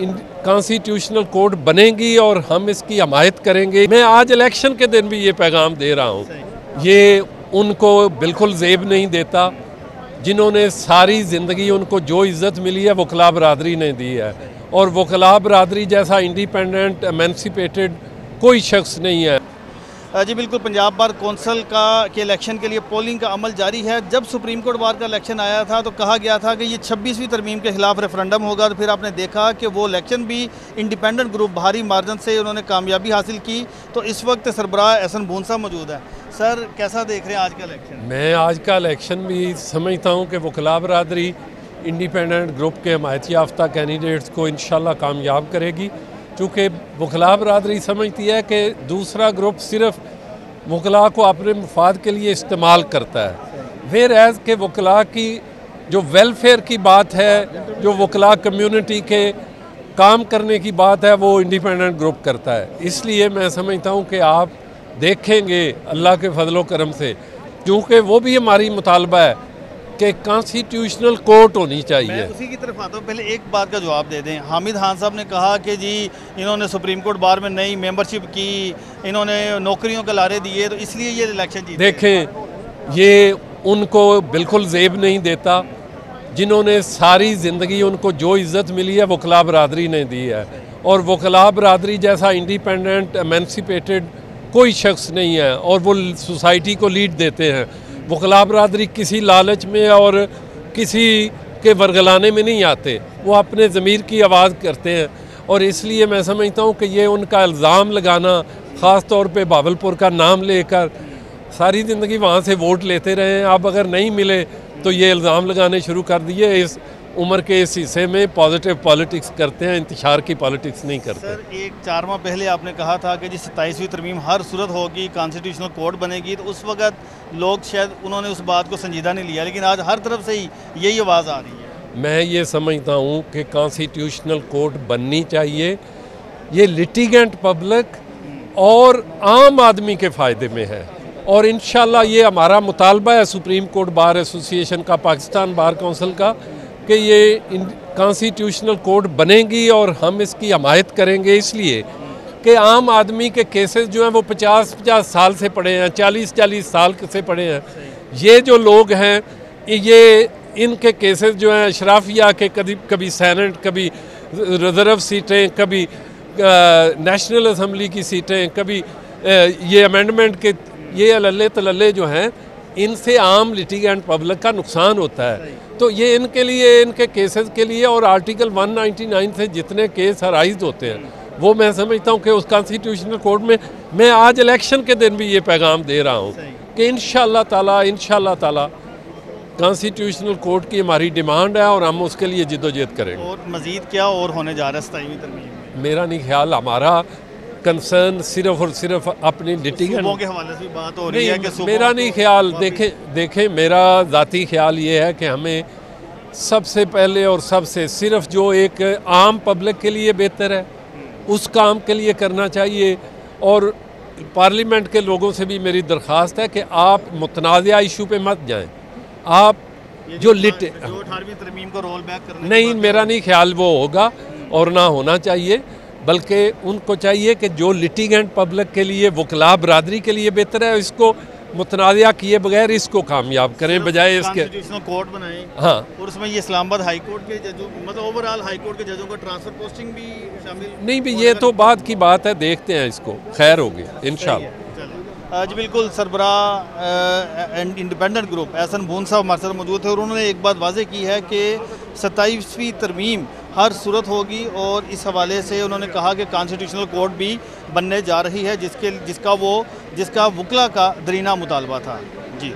Constitutional court बनेगी और हम इसकी हमायत करेंगे। मैं आज इलेक्शन के दिन भी ये पैगाम दे रहा हूँ। ये उनको बिल्कुल ज़ेब नहीं देता जिन्होंने सारी ज़िंदगी उनको जो इज़्ज़त मिली है वकला बरादरी ने दी है, और वकला बरादरी जैसा इंडिपेंडेंट एमेंसिपेटेड कोई शख्स नहीं है। जी बिल्कुल, पंजाब बार कौंसिल के इलेक्शन के लिए पोलिंग का अमल जारी है। जब सुप्रीम कोर्ट बार का इलेक्शन आया था तो कहा गया था कि ये 26वीं तरमीम के खिलाफ रेफरेंडम होगा, तो फिर आपने देखा कि वो इलेक्शन भी इंडिपेंडेंट ग्रुप भारी मार्जिन से उन्होंने कामयाबी हासिल की। तो इस वक्त सरबराह एहसन भूनसा मौजूद है। सर, कैसा देख रहे हैं आज का इलेक्शन? मैं आज का इलेक्शन भी समझता हूँ कि वकला बरादरी इंडिपेंडेंट ग्रुप के हमायत याफ्ता कैंडिडेट्स को इंशाल्लाह कामयाब करेगी, चूँकि वकला बरादरी समझती है कि दूसरा ग्रुप सिर्फ वकला को अपने मफाद के लिए इस्तेमाल करता है। वेयर एज़ के वकला की जो वेलफेयर की बात है, जो वकला कम्युनिटी के काम करने की बात है, वो इंडिपेंडेंट ग्रुप करता है। इसलिए मैं समझता हूँ कि आप देखेंगे अल्लाह के फजलो करम से, क्योंकि वो भी हमारी मुतालबा है कि कॉन्स्टिट्यूशनल कोर्ट होनी चाहिए। मैं उसी की तरफ आता हूँ, पहले एक बात का जवाब दे दें। हामिद खान साहब ने कहा कि जी इन्होंने सुप्रीम कोर्ट बार में नई मेंबरशिप की, इन्होंने नौकरियों के लारे दिए, तो इसलिए ये इलेक्शन जीते। देखें, ये उनको बिल्कुल ज़ेब नहीं देता जिन्होंने सारी ज़िंदगी उनको जो इज़्ज़त मिली है वकला बरादरी ने दी है, और वकला बरादरी जैसा इंडिपेंडेंट एमेंसिपेटेड कोई शख्स नहीं है, और वो सोसाइटी को लीड देते हैं। वकला बरादरी किसी लालच में और किसी के वरगलाने में नहीं आते, वो अपने ज़मीर की आवाज़ करते हैं। और इसलिए मैं समझता हूँ कि ये उनका इल्ज़ाम लगाना, ख़ास तौर पे भावलपुर का नाम लेकर सारी ज़िंदगी वहाँ से वोट लेते रहे हैं, अब अगर नहीं मिले तो ये इल्ज़ाम लगाने शुरू कर दिए। इस उम्र के इस हिस्से में पॉजिटिव पॉलिटिक्स करते हैं, इंतशार की पॉलिटिक्स नहीं करते। सर, 4 माह पहले आपने कहा था कि जी 27वीं तरमीम हर सूरत होगी, कॉन्स्टिट्यूशनल कोर्ट बनेगी, तो उस वक्त लोग शायद उन्होंने उस बात को संजीदा नहीं लिया, लेकिन आज हर तरफ से ही यही आवाज़ आ रही है। मैं ये समझता हूँ कि कॉन्स्टिट्यूशनल कोर्ट बननी चाहिए। ये लिटिगेंट पब्लिक और आम आदमी के फ़ायदे में है, और इंशाल्लाह ये हमारा मुतालबा है सुप्रीम कोर्ट बार एसोसिएशन का, पाकिस्तान बार कौंसिल का, कि ये कॉन्स्टिट्यूशनल कोर्ट बनेगी और हम इसकी हमायत करेंगे। इसलिए कि आम आदमी के केसेस जो हैं वो 50-50 साल से पड़े हैं, 40-40 साल से पड़े हैं। ये जो लोग हैं, ये इनके केसेस जो हैं अशराफिया के, कभी सैनेट, कभी रिजर्व सीटें, कभी नेशनल असम्बली की सीटें, कभी ये अमेंडमेंट के, ये अल्ले तल्ले जो हैं, इनसे आम लिटिगेंट पब्लिक का नुकसान होता है। तो ये इनके लिए, इनके केसेस के लिए, और आर्टिकल 199 से जितने केस हराइज होते हैं, वो मैं समझता हूँ कि उस कॉन्स्टिट्यूशनल कोर्ट में, मैं आज इलेक्शन के दिन भी ये पैगाम दे रहा हूँ कि इंशाल्लाह ताला कॉन्स्टिट्यूशनल कोर्ट की हमारी डिमांड है और हम उसके लिए जिद्दोजहद करेंगे। और मज़ीद क्या और होने जा रहा है 27वीं तरमीम में? मेरा नहीं ख्याल, हमारा कंसर्न सिर्फ और सिर्फ अपनी लिटिगेंट के हवाले से बात हो रही है कि मेरा नहीं ख्याल, देखें मेरा ज़ाती ख्याल ये है कि हमें सबसे पहले और सबसे सिर्फ जो एक आम पब्लिक के लिए बेहतर है उस काम के लिए करना चाहिए। और पार्लियामेंट के लोगों से भी मेरी दरख्वास्त है कि आप मुतनाज़ा इशू पे मत जाएं। आप जो 18वीं तरमीम को रोल बैक करने नहीं, मेरा नहीं ख्याल वो होगा और ना होना चाहिए, बल्कि उनको चाहिए कि जो लिटिगेंट पब्लिक के लिए, वकला बरादरी के लिए बेहतर है, इसको मुतनाज़ा किए बगैर इसको कामयाब करें, बजाय इसके कॉन्स्टिट्यूशनल कोर्ट बनाएं। हाँ, और उसमें ये इस्लामाबाद हाई कोर्ट के जजों, मतलब ओवरऑल हाई कोर्ट के जजों को ट्रांसफर पोस्टिंग भी शामिल नहीं भी, ये तो बाद की बात है, देखते हैं इसको, खैर होगी इंशाल्लाह। जी बिल्कुल, सरबराह इंडिपेंडेंट ग्रुप एहसन भूनसा हमारे साथ मौजूद है, और उन्होंने एक बात वाज़ेह की है कि 27वीं तरमीम हर सूरत होगी, और इस हवाले से उन्होंने कहा कि कॉन्स्टिट्यूशनल कोर्ट भी बनने जा रही है, जिसका वकला का दरीना मुतालबा था। जी।